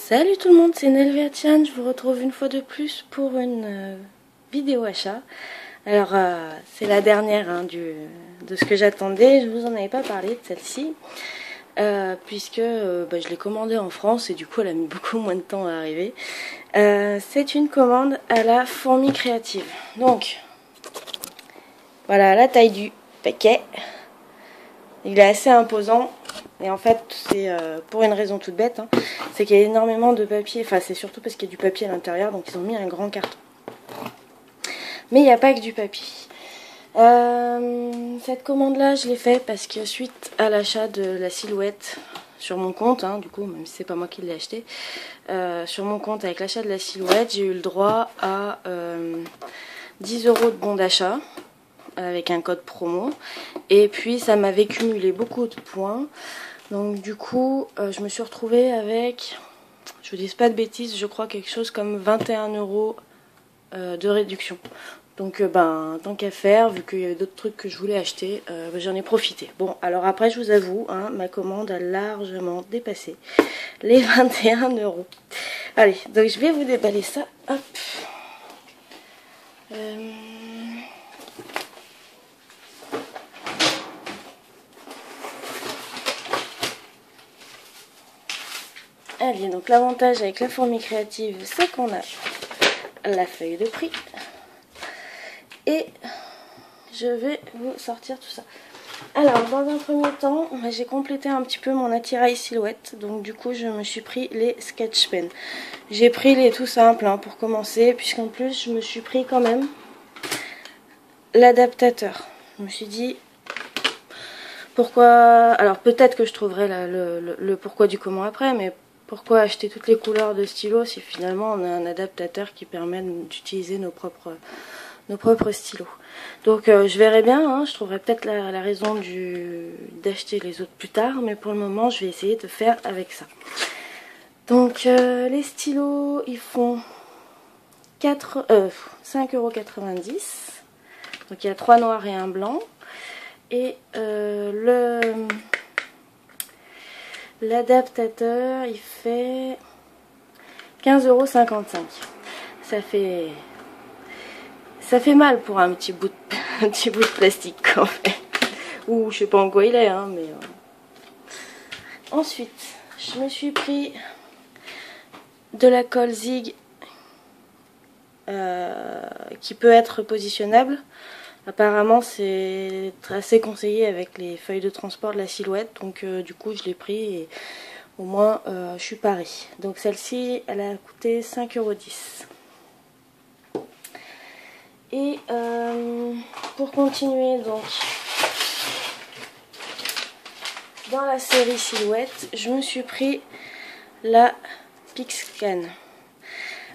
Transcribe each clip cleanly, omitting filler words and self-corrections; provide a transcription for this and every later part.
Salut tout le monde, c'est Nelviatian, je vous retrouve une fois de plus pour une vidéo achat. Alors c'est la dernière de ce que j'attendais, je vous en avais pas parlé de celle-ci, puisque je l'ai commandée en France et du coup elle a mis beaucoup moins de temps à arriver. C'est une commande à la fourmi créative. Donc voilà la taille du paquet, il est assez imposant. Et en fait, c'est pour une raison toute bête, hein, c'est qu'il y a énormément de papier, enfin c'est surtout parce qu'il y a du papier à l'intérieur, donc ils ont mis un grand carton. Mais il n'y a pas que du papier. Cette commande-là, je l'ai fait parce que suite à l'achat de la silhouette sur mon compte, hein, du coup, même si c'est pas moi qui l'ai acheté, sur mon compte avec l'achat de la silhouette, j'ai eu le droit à 10 € de bon d'achat avec un code promo. Et puis ça m'avait cumulé beaucoup de points. Donc du coup, je me suis retrouvée avec, je vous dis pas de bêtises, je crois quelque chose comme 21 € de réduction. Donc tant qu'à faire, vu qu'il y avait d'autres trucs que je voulais acheter, j'en ai profité. Bon, alors après je vous avoue, hein, ma commande a largement dépassé les 21 €. Allez, donc je vais vous déballer ça. Hop. Allez, donc l'avantage avec la fourmi créative, c'est qu'on a la feuille de prix. Et je vais vous sortir tout ça. Alors, dans un premier temps, j'ai complété un petit peu mon attirail silhouette. Donc du coup, je me suis pris les sketch pens. J'ai pris les tout simples hein, pour commencer, puisqu'en plus, je me suis pris quand même l'adaptateur. Je me suis dit, pourquoi... Alors peut-être que je trouverai le pourquoi du comment après, mais... Pourquoi acheter toutes les couleurs de stylos si finalement on a un adaptateur qui permet d'utiliser nos propres stylos. Donc je verrai bien, hein, je trouverai peut-être la raison d'acheter les autres plus tard, mais pour le moment je vais essayer de faire avec ça. Donc les stylos ils font 5,90 €. Donc il y a 3 noirs et un blanc. Et l'adaptateur, il fait 15,55 €. Ça fait mal pour un petit bout de plastique quand même. Ou je sais pas en quoi il est, hein, mais... Ensuite, je me suis pris de la colle Zig qui peut être positionnable. Apparemment c'est assez conseillé avec les feuilles de transport de la silhouette, donc du coup je l'ai pris et au moins je suis parée. Donc celle-ci elle a coûté 5,10 €. Et pour continuer donc dans la série silhouette, je me suis pris la Pixcan.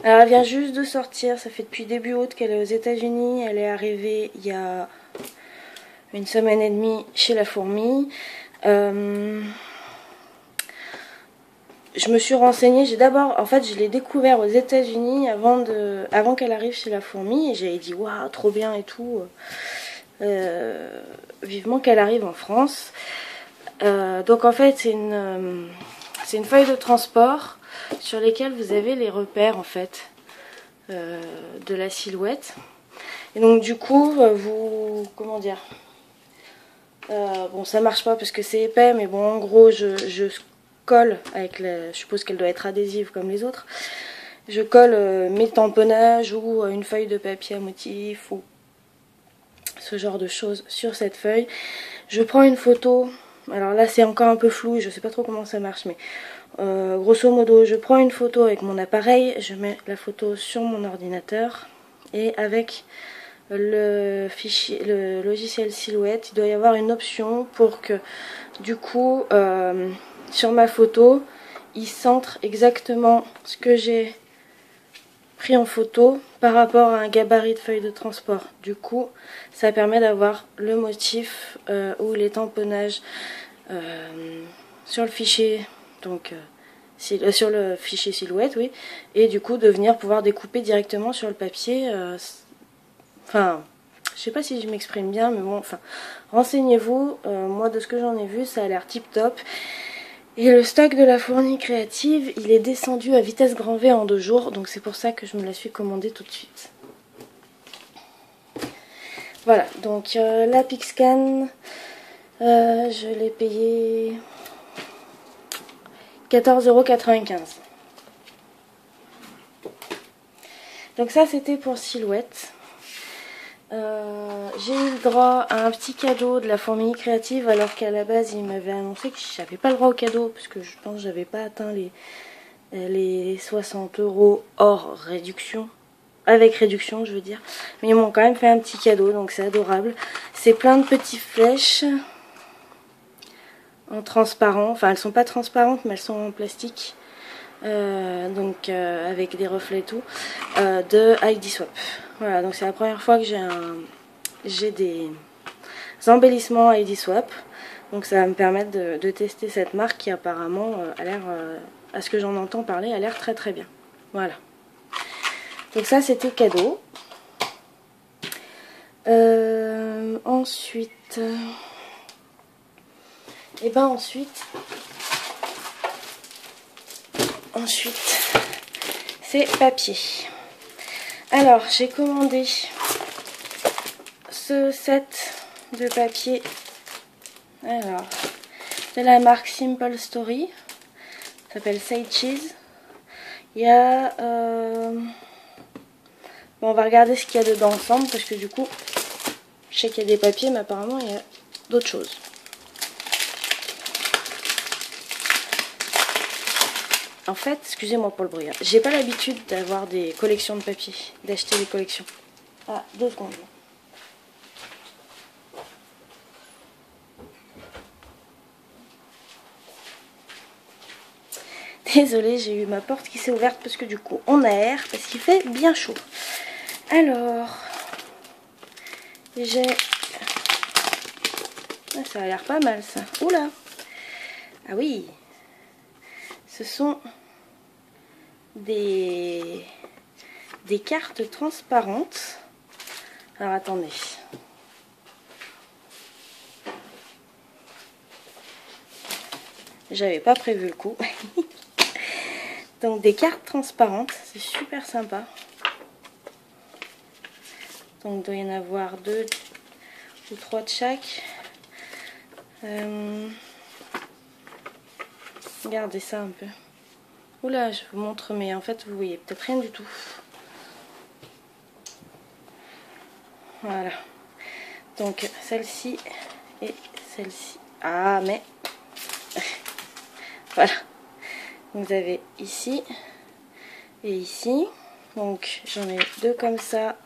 Alors elle vient juste de sortir, ça fait depuis début août qu'elle est aux États-Unis, elle est arrivée il y a une semaine et demie chez la fourmi. Je me suis renseignée, en fait je l'ai découvert aux États-Unis avant qu'elle arrive chez la fourmi et j'avais dit waouh trop bien et tout, vivement qu'elle arrive en France. Donc en fait c'est une feuille de transport sur lesquels vous avez les repères en fait de la silhouette. Et donc du coup comment dire, bon ça marche pas parce que c'est épais, mais bon en gros je colle avec je suppose qu'elle doit être adhésive comme les autres. Je colle mes tamponnages ou une feuille de papier à motif ou ce genre de choses sur cette feuille. Je prends une photo. Alors là c'est encore un peu flou, je sais pas trop comment ça marche, mais grosso modo je prends une photo avec mon appareil, je mets la photo sur mon ordinateur et avec le logiciel silhouette, il doit y avoir une option pour que du coup sur ma photo il centre exactement ce que j'ai pris en photo par rapport à un gabarit de feuille de transport. Du coup ça permet d'avoir le motif ou les tamponnages sur le fichier, donc sur le fichier silhouette, oui, et du coup de venir pouvoir découper directement sur le papier. Enfin, je sais pas si je m'exprime bien, mais bon, enfin, renseignez-vous. Moi, de ce que j'en ai vu, ça a l'air tip top. Et le stock de la fournie créative, il est descendu à vitesse grand V en 2 jours. Donc c'est pour ça que je me la suis commandée tout de suite. Voilà, donc la Pixcan, je l'ai payée 14,95 €. Donc ça c'était pour Silhouette. J'ai eu le droit à un petit cadeau de la fourmilière créative alors qu'à la base il m'avait annoncé que j'avais pas le droit au cadeau parce que je pense que j'avais pas atteint les 60 € hors réduction. Avec réduction je veux dire. Mais ils m'ont quand même fait un petit cadeau donc c'est adorable. C'est plein de petites flèches en transparent. Enfin elles sont pas transparentes mais elles sont en plastique. Avec des reflets et tout. De ID Swap. Voilà donc c'est la première fois que j'ai des embellissements ID Swap. Donc ça va me permettre de tester cette marque qui apparemment a l'air, à ce que j'en entends parler, a l'air très très bien. Voilà. Donc ça c'était cadeau. Ensuite, c'est papier. Alors j'ai commandé ce set de papier. Alors de la marque Simple Story. Ça s'appelle Say Cheese. Il y a bon, on va regarder ce qu'il y a dedans ensemble parce que du coup je sais qu'il y a des papiers mais apparemment il y a d'autres choses. En fait, excusez-moi pour le bruit, hein, j'ai pas l'habitude d'avoir des collections de papier, d'acheter des collections. Ah, 2 secondes. Désolée, j'ai eu ma porte qui s'est ouverte parce que du coup on aère parce qu'il fait bien chaud. Alors, j'ai... Ah, ça a l'air pas mal ça. Oula! Ah oui! Ce sont des cartes transparentes. Alors attendez. J'avais pas prévu le coup. Donc des cartes transparentes, c'est super sympa. Donc il doit y en avoir 2 ou 3 de chaque. Regardez ça un peu. Oula, je vous montre, mais en fait vous voyez peut-être rien du tout. Voilà. Donc celle-ci et celle-ci. Ah mais voilà. Vous avez ici et ici. Donc j'en ai 2 comme ça,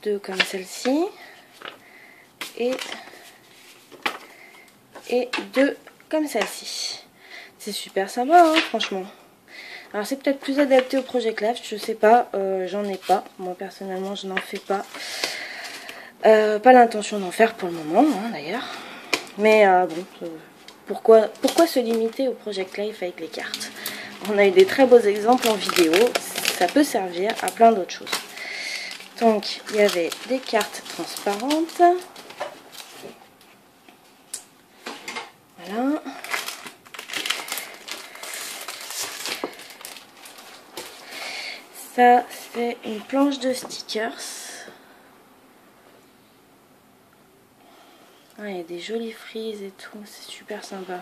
2 comme celle-ci et 2 comme celle-ci. C'est super sympa hein, franchement. Alors c'est peut-être plus adapté au Project Life, je sais pas, j'en ai pas. Moi personnellement je n'en fais pas. Pas l'intention d'en faire pour le moment hein, d'ailleurs. Mais bon, pourquoi se limiter au Project Life avec les cartes? On a eu des très beaux exemples en vidéo, ça peut servir à plein d'autres choses. Donc il y avait des cartes transparentes. Voilà. Ça, c'est une planche de stickers. Ah, il y a des jolies frises et tout, c'est super sympa.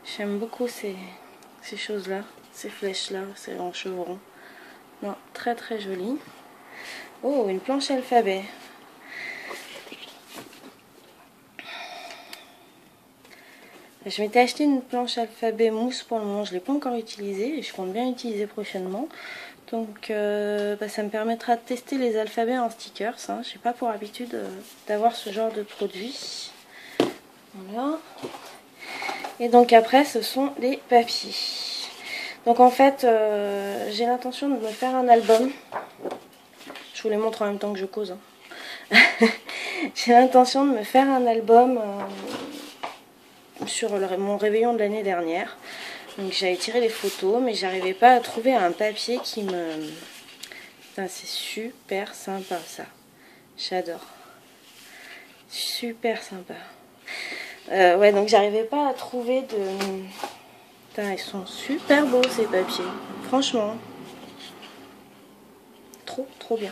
J'aime beaucoup ces choses-là, ces flèches-là, c'est en chevron. Non, très très joli. Oh, une planche alphabet. Je m'étais acheté une planche alphabet mousse pour le moment, je ne l'ai pas encore utilisée et je compte bien l'utiliser prochainement. Donc ça me permettra de tester les alphabets en stickers. Hein. Je n'ai pas pour habitude d'avoir ce genre de produit. Voilà. Et donc après ce sont les papiers. Donc en fait j'ai l'intention de me faire un album. Je vous les montre en même temps que je cause. Hein. J'ai l'intention de me faire un album sur mon réveillon de l'année dernière. Donc j'avais tiré les photos mais j'arrivais pas à trouver un papier qui me... Putain, c'est super sympa ça. J'adore. Super sympa. Ouais, donc j'arrivais pas à trouver de... Putain, ils sont super beaux ces papiers. Franchement. Trop bien.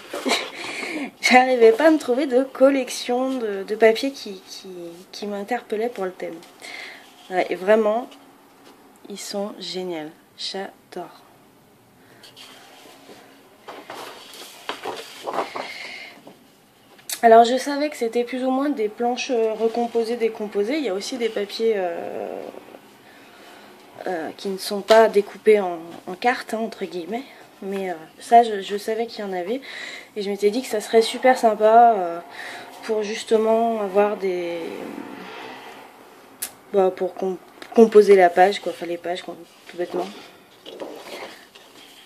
J'arrivais pas à me trouver de collection de papiers qui m'interpellait pour le thème. Ouais, et vraiment, ils sont géniaux. J'adore. Alors je savais que c'était plus ou moins des planches recomposées, décomposées. Il y a aussi des papiers qui ne sont pas découpés en cartes, hein, entre guillemets. Mais ça, je savais qu'il y en avait. Et je m'étais dit que ça serait super sympa pour justement avoir des... pour composer la page, quoi. Enfin, les pages, tout bêtement.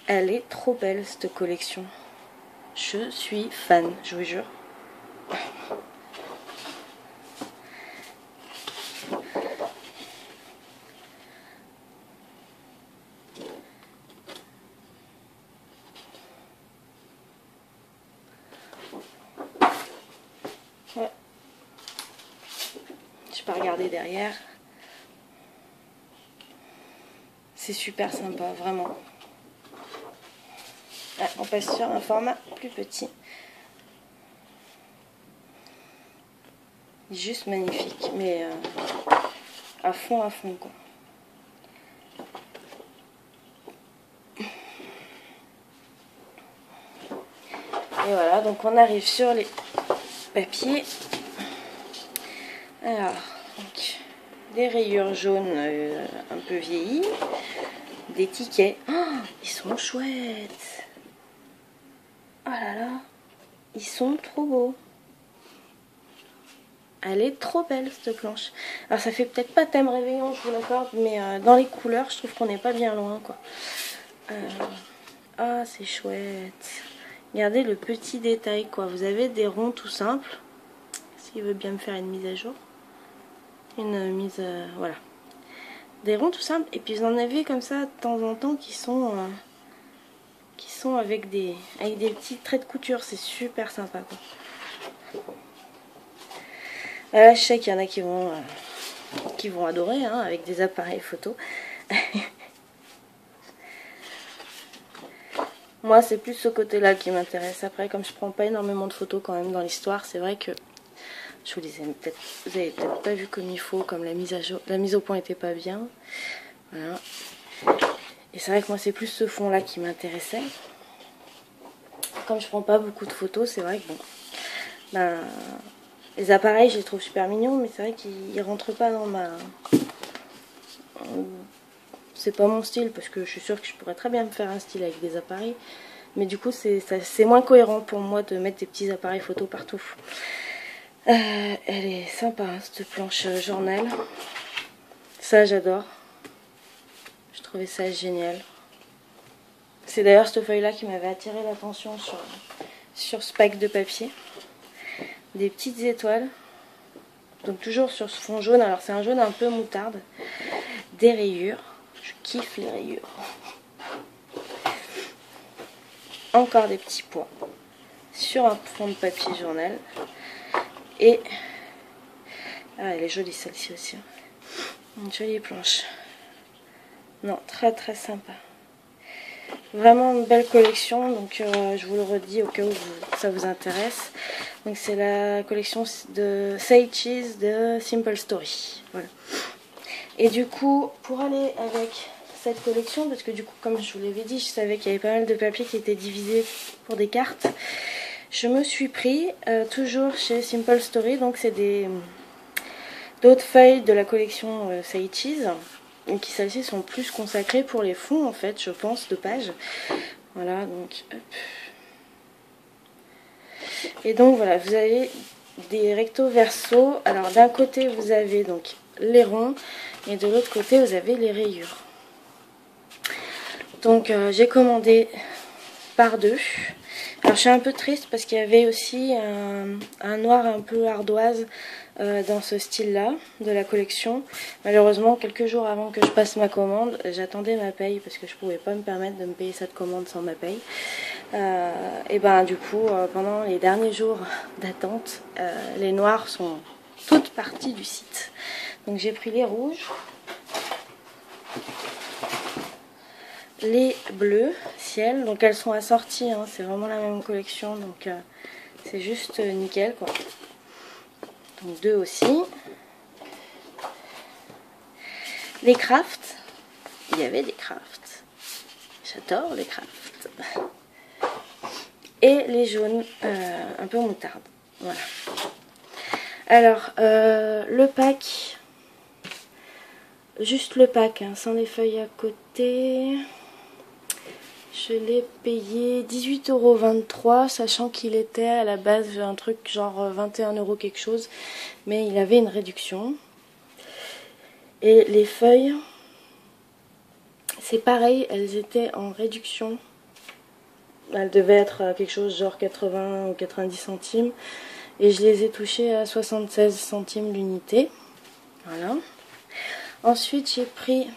Elle est trop belle, cette collection. Je suis fan, je vous jure. Ouais. Je peux regarder derrière. C'est super sympa, vraiment. Ah, on passe sur un format plus petit. Juste magnifique, mais à fond quoi. Et voilà, donc on arrive sur les papiers. Alors, donc, des rayures jaunes un peu vieillies, des tickets. Oh, ils sont chouettes. Oh là là, ils sont trop beaux. Elle est trop belle cette planche. Alors ça fait peut-être pas thème réveillon, je vous l'accorde, mais dans les couleurs, je trouve qu'on n'est pas bien loin, quoi. Ah, c'est chouette. Regardez le petit détail, quoi. Vous avez des ronds tout simples. S'il veut bien me faire une mise à jour. Une mise... voilà. Des ronds tout simples. Et puis vous en avez comme ça de temps en temps qui sont avec des petits traits de couture. C'est super sympa, quoi. Je sais qu'il y en a qui vont adorer, hein, avec des appareils photo. Moi, c'est plus ce côté-là qui m'intéresse. Après, comme je prends pas énormément de photos quand même dans l'histoire, c'est vrai que je vous les ai peut-être, vous avez peut-être pas vu comme il faut, comme la mise au point était pas bien. Voilà. Et c'est vrai que moi, c'est plus ce fond-là qui m'intéressait. Comme je prends pas beaucoup de photos, c'est vrai que bon, ben, les appareils, je les trouve super mignons, mais c'est vrai qu'ils rentrent pas dans ma... C'est pas mon style, parce que je suis sûre que je pourrais très bien me faire un style avec des appareils. Mais du coup, c'est moins cohérent pour moi de mettre des petits appareils photo partout. Elle est sympa, hein, cette planche journal. Ça, j'adore. Je trouvais ça génial. C'est d'ailleurs cette feuille-là qui m'avait attiré l'attention sur ce pack de papier. Des petites étoiles. Donc toujours sur ce fond jaune. Alors c'est un jaune un peu moutarde. Des rayures. Je kiffe les rayures. Encore des petits pois. Sur un fond de papier journal. Et... ah, elle est jolie celle-ci aussi. Une jolie planche. Non, très sympa. Vraiment une belle collection, donc je vous le redis au cas où ça vous intéresse. Donc c'est la collection de Say Cheese de Simple Story. Voilà. Et du coup, pour aller avec cette collection, parce que du coup, comme je vous l'avais dit, je savais qu'il y avait pas mal de papiers qui étaient divisés pour des cartes. Je me suis pris, toujours chez Simple Story, donc c'est d'autres feuilles de la collection Say Cheese. Et qui celles-ci sont plus consacrées pour les fonds en fait, je pense, de pages. Voilà, donc hop. Et donc voilà, vous avez des recto verso. Alors d'un côté vous avez donc les ronds et de l'autre côté vous avez les rayures. Donc j'ai commandé par deux. Alors je suis un peu triste parce qu'il y avait aussi un noir un peu ardoise dans ce style-là de la collection. Malheureusement, quelques jours avant que je passe ma commande, j'attendais ma paye parce que je pouvais pas me permettre de me payer cette commande sans ma paye. Et ben du coup, pendant les derniers jours d'attente, les noirs sont toutes parties du site. Donc j'ai pris les rouges, les bleus ciel, donc elles sont assorties, hein, c'est vraiment la même collection, donc c'est juste nickel quoi. Donc 2 aussi. Les crafts, il y avait des crafts, j'adore les crafts. Et les jaunes un peu moutarde, voilà. Alors le pack, juste le pack, hein, sans les feuilles à côté, je l'ai payé 18,23 €, sachant qu'il était à la base un truc genre 21 € quelque chose, mais il avait une réduction. Et les feuilles, c'est pareil, elles étaient en réduction. Elles devaient être quelque chose genre 80 ou 90 centimes. Et je les ai touchées à 76 centimes l'unité. Voilà. Ensuite, j'ai pris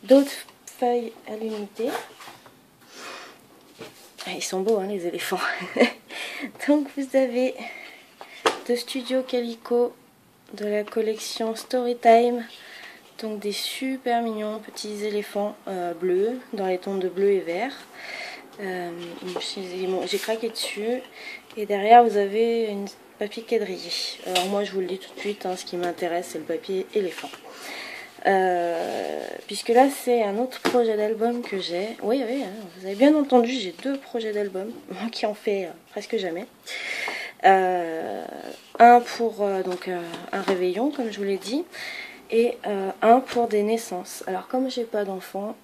d'autres feuilles à l'unité. Ah, ils sont beaux, hein, les éléphants. Donc, vous avez de Studio Calico de la collection Storytime. Donc, des super mignons petits éléphants bleus, dans les tons de bleu et vert. J'ai craqué dessus. Et derrière, vous avez une papier quadrillé. Alors, moi, je vous le dis tout de suite, hein, ce qui m'intéresse, c'est le papier éléphant. Puisque là c'est un autre projet d'album que j'ai. Oui, oui, vous avez bien entendu, j'ai 2 projets d'album, moi qui en fais presque jamais. Un pour un réveillon comme je vous l'ai dit, et un pour des naissances. Alors comme j'ai pas d'enfants,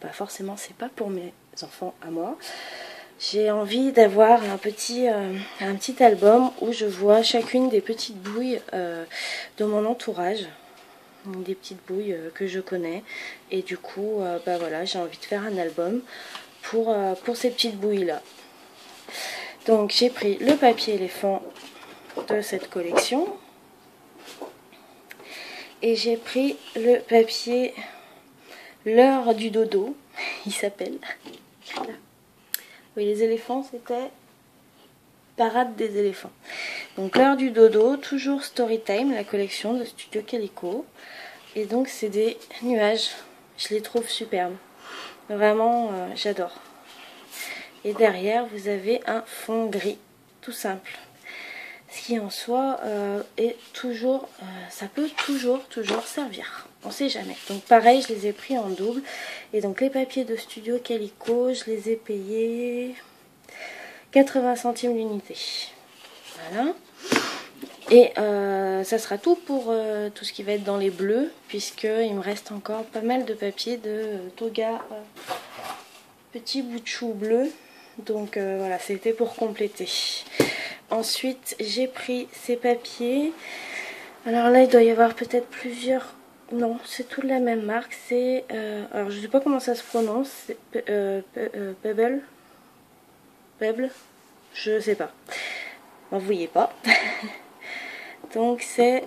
bah forcément c'est pas pour mes enfants à moi. J'ai envie d'avoir un petit album où je vois chacune des petites bouilles de mon entourage. Des petites bouilles que je connais, et du coup bah voilà, j'ai envie de faire un album pour ces petites bouilles là. Donc j'ai pris le papier éléphant de cette collection et j'ai pris le papier l'heure du dodo, il s'appelle. Oui, les éléphants, c'était parade des éléphants. Donc l'heure du dodo, toujours Storytime, la collection de Studio Calico. Et donc c'est des nuages, je les trouve superbes, vraiment j'adore. Et derrière vous avez un fond gris, tout simple. Ce qui en soi est toujours, ça peut toujours servir, on sait jamais. Donc pareil, je les ai pris en double. Et donc les papiers de Studio Calico, je les ai payés 80 centimes l'unité. Voilà. Et ça sera tout pour tout ce qui va être dans les bleus, puisqu'il me reste encore pas mal de papier de Toga petit bout de chou bleu. Donc voilà, c'était pour compléter. Ensuite, j'ai pris ces papiers. Alors là, il doit y avoir peut-être plusieurs... Non, c'est tout de la même marque. C'est... alors, je sais pas comment ça se prononce. C'est Pebble. Pebble. Je sais pas. M'en vouillez pas. Donc c'est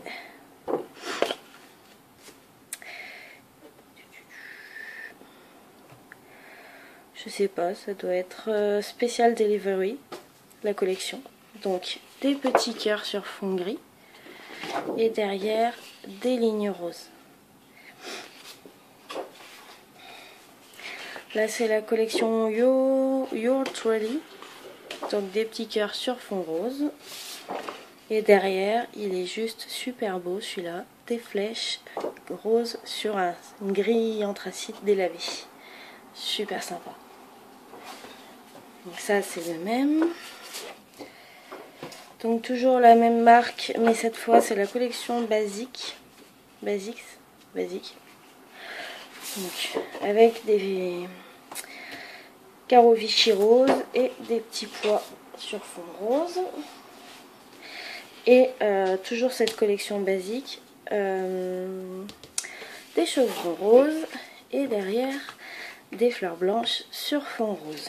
je sais pas, ça doit être Special Delivery, la collection. Donc des petits cœurs sur fond gris et derrière des lignes roses. Là c'est la collection You're Ready, donc des petits cœurs sur fond rose. Et derrière, il est juste super beau celui-là, des flèches roses sur une grille anthracite délavée. Super sympa. Donc ça c'est le même. Donc toujours la même marque, mais cette fois c'est la collection Basics. Donc avec des carreaux Vichy roses et des petits pois sur fond rose. Et toujours cette collection basique, des chevrons roses et derrière des fleurs blanches sur fond rose.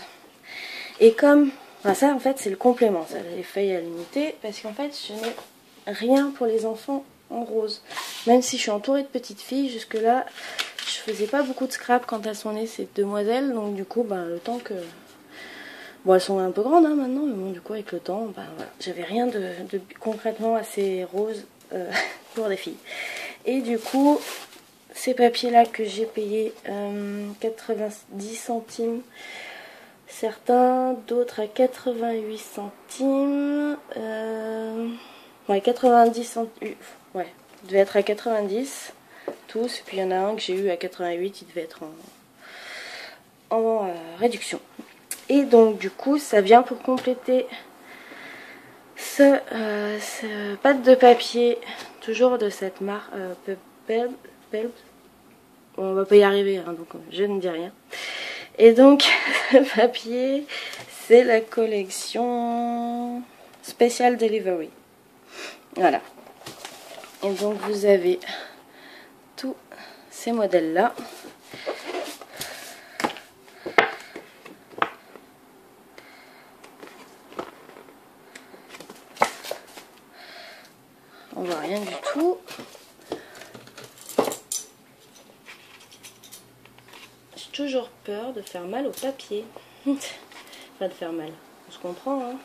Et comme, enfin ça en fait c'est le complément, ça, les feuilles à l'unité, parce qu'en fait je n'ai rien pour les enfants en rose. Même si je suis entourée de petites filles, jusque là je faisais pas beaucoup de scrap quand elles sont nées ces demoiselles, donc du coup ben, le temps que... Bon, elles sont un peu grandes hein, maintenant, mais bon, du coup, avec le temps, ben, voilà. J'avais rien de concrètement assez rose pour des filles. Et du coup, ces papiers-là que j'ai payé 90 centimes, certains, d'autres à 88 centimes. Ouais, 90 centimes. Ouais, il devait être à 90 tous. Et puis il y en a un que j'ai eu à 88, il devait être en réduction. Et donc du coup, ça vient pour compléter ce pâte de papier, toujours de cette marque Pelb. On va pas y arriver, hein, donc je ne dis rien. Et donc, ce papier, c'est la collection Special Delivery. Voilà. Et donc, vous avez tous ces modèles-là. On voit rien du tout. J'ai toujours peur de faire mal au papier. Enfin, de faire mal. On se comprend, hein.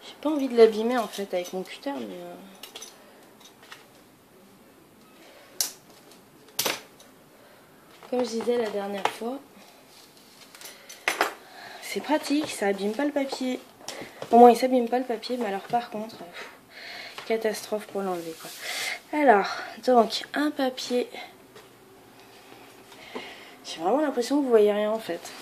J'ai pas envie de l'abîmer en fait avec mon cutter, mais comme je disais la dernière fois, c'est pratique, ça abîme pas le papier. Au moins il s'abîme pas le papier, mais alors par contre, catastrophe pour l'enlever quoi. Alors, donc un papier. J'ai vraiment l'impression que vous voyez rien en fait.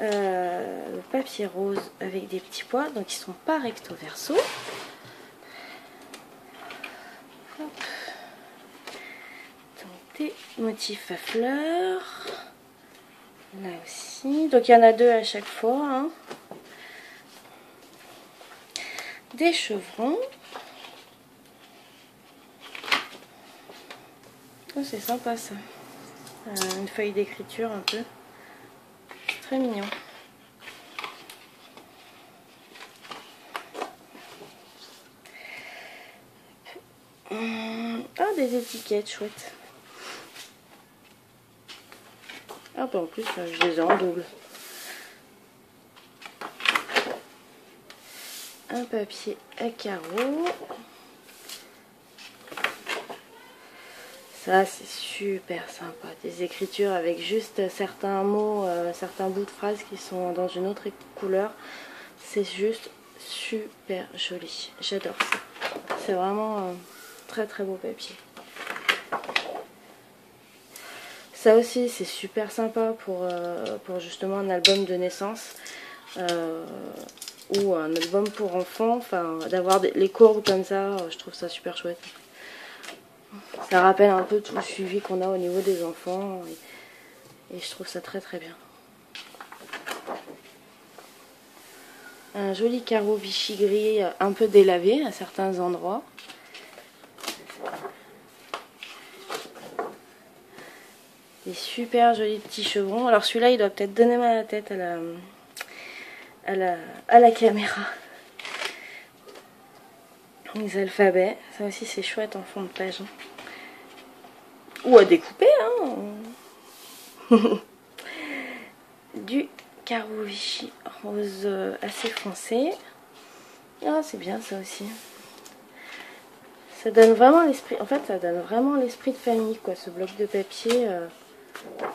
Le papier rose avec des petits pois, donc ils sont pas recto verso. Hop. Donc des motifs à fleurs. Là aussi. Donc il y en a deux à chaque fois. Hein. Des chevrons. Oh, c'est sympa ça. Une feuille d'écriture un peu. Très mignon. Ah, des étiquettes chouettes. Ah bah en plus je les ai en double. Un papier à carreaux. Ça c'est super sympa. Des écritures avec juste certains mots, certains bouts de phrases qui sont dans une autre couleur. C'est juste super joli. J'adore ça. C'est vraiment un très très beau papier. Ça aussi c'est super sympa pour justement un album de naissance ou un album pour enfants. Enfin d'avoir les courbes comme ça, je trouve ça super chouette. Ça rappelle un peu tout le suivi qu'on a au niveau des enfants et je trouve ça très très bien. Un joli carreau Vichy gris un peu délavé à certains endroits. Des super jolis petits chevrons. Alors celui-là il doit peut-être donner mal à la tête à la caméra. Les alphabets, ça aussi c'est chouette en fond de page. Hein. Ou à découper, hein. Du carreau Vichy rose assez foncé. Ah, c'est bien ça aussi. Ça donne vraiment l'esprit, en fait ça donne vraiment l'esprit de famille quoi, ce bloc de papier.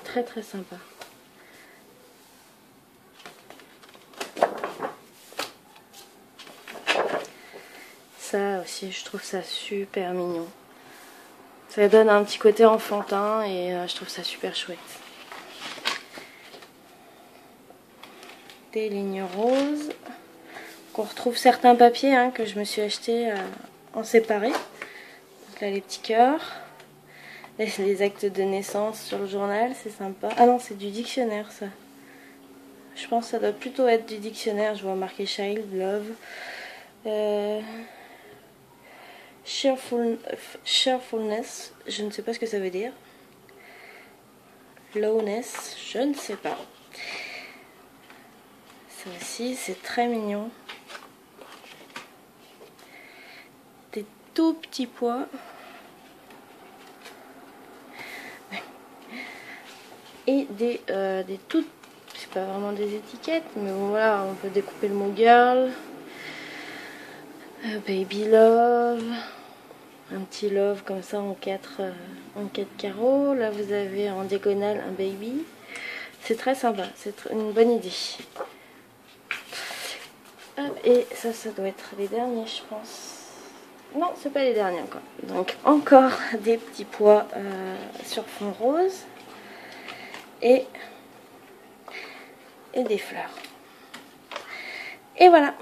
Très très sympa. Ça aussi, je trouve ça super mignon. Ça donne un petit côté enfantin et je trouve ça super chouette. Des lignes roses. On retrouve certains papiers hein, que je me suis acheté en séparé. Donc là, les petits cœurs. Les actes de naissance sur le journal, c'est sympa. Ah non, c'est du dictionnaire ça. Je pense que ça doit plutôt être du dictionnaire. Je vois marqué Child, Love. Cheerfulness, je ne sais pas ce que ça veut dire. Lowness, je ne sais pas. Ça aussi, c'est très mignon. Des tout petits pois. Et des toutes, c'est pas vraiment des étiquettes, mais bon, voilà, on peut découper le mot girl, baby love. un petit love comme ça en 4 carreaux. Là vous avez en diagonale un baby. C'est très sympa, c'est une bonne idée. Hop, et ça doit être les derniers je pense. Non, c'est pas les derniers encore. Donc encore des petits pois sur fond rose. Et des fleurs. Et voilà.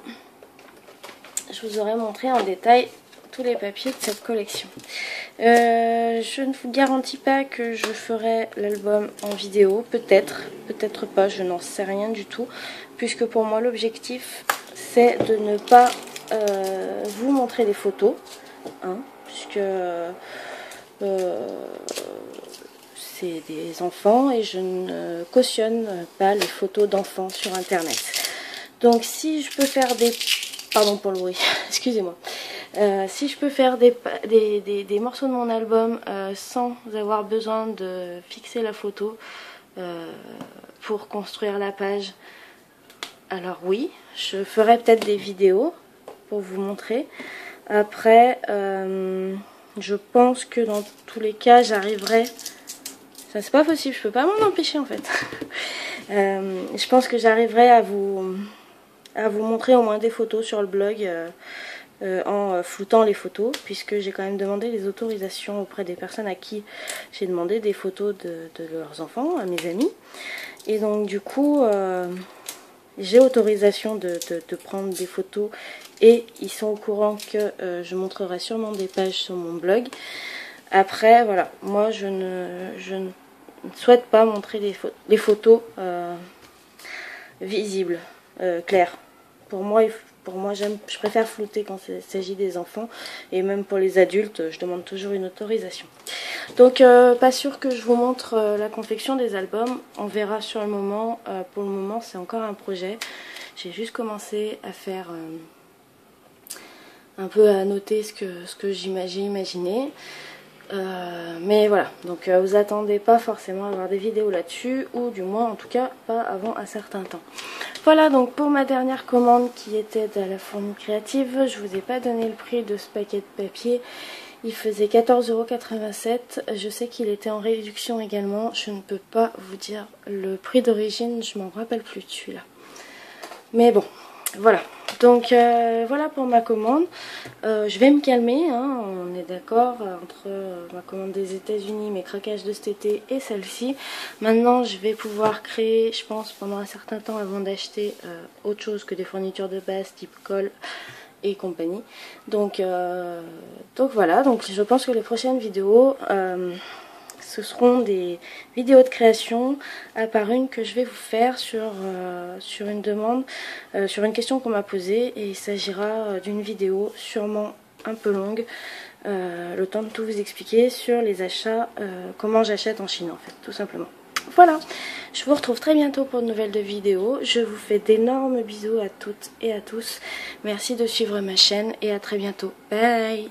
Je vous aurais montré en détail tous les papiers de cette collection. Je ne vous garantis pas que je ferai l'album en vidéo. Peut-être, peut-être pas, je n'en sais rien du tout. Puisque pour moi l'objectif c'est de ne pas vous montrer les photos. Hein, puisque c'est des enfants et je ne cautionne pas les photos d'enfants sur internet. Donc si je peux faire des... Pardon pour le bruit, excusez-moi. Si je peux faire des morceaux de mon album sans avoir besoin de fixer la photo pour construire la page, alors oui, je ferai peut-être des vidéos pour vous montrer. Après, je pense que dans tous les cas, j'arriverai... Ça, c'est pas possible, je peux pas m'en empêcher en fait. Je pense que j'arriverai à vous montrer au moins des photos sur le blog en floutant les photos, puisque j'ai quand même demandé les autorisations auprès des personnes à qui j'ai demandé des photos de leurs enfants, à mes amis. Et donc du coup, j'ai autorisation de prendre des photos et ils sont au courant que je montrerai sûrement des pages sur mon blog. Après, voilà, moi je ne souhaite pas montrer les photos visibles, claires. Pour moi, je préfère flouter quand il s'agit des enfants. Et même pour les adultes, je demande toujours une autorisation. Donc, pas sûr que je vous montre la confection des albums. On verra sur le moment. Pour le moment, c'est encore un projet. J'ai juste commencé à faire... un peu à noter ce que j'ai imaginé. Mais voilà, donc vous attendez pas forcément à avoir des vidéos là-dessus, ou du moins en tout cas pas avant un certain temps. Voilà donc pour ma dernière commande qui était de la fourmi créative. Je vous ai pas donné le prix de ce paquet de papier, il faisait 14,87 €. Je sais qu'il était en réduction également, je ne peux pas vous dire le prix d'origine, je m'en rappelle plus de celui-là. Mais bon, voilà. Donc voilà pour ma commande. Je vais me calmer, hein, on est d'accord, entre ma commande des États-Unis, mes craquages de cet été et celle-ci. Maintenant je vais pouvoir créer, je pense, pendant un certain temps avant d'acheter autre chose que des fournitures de base type colle et compagnie. Donc voilà, donc je pense que les prochaines vidéos... ce seront des vidéos de création, à part une que je vais vous faire sur une demande, sur une question qu'on m'a posée, et il s'agira d'une vidéo sûrement un peu longue, le temps de tout vous expliquer sur les achats, comment j'achète en Chine en fait, tout simplement. Voilà, je vous retrouve très bientôt pour de nouvelles vidéos, je vous fais d'énormes bisous à toutes et à tous, merci de suivre ma chaîne et à très bientôt, bye.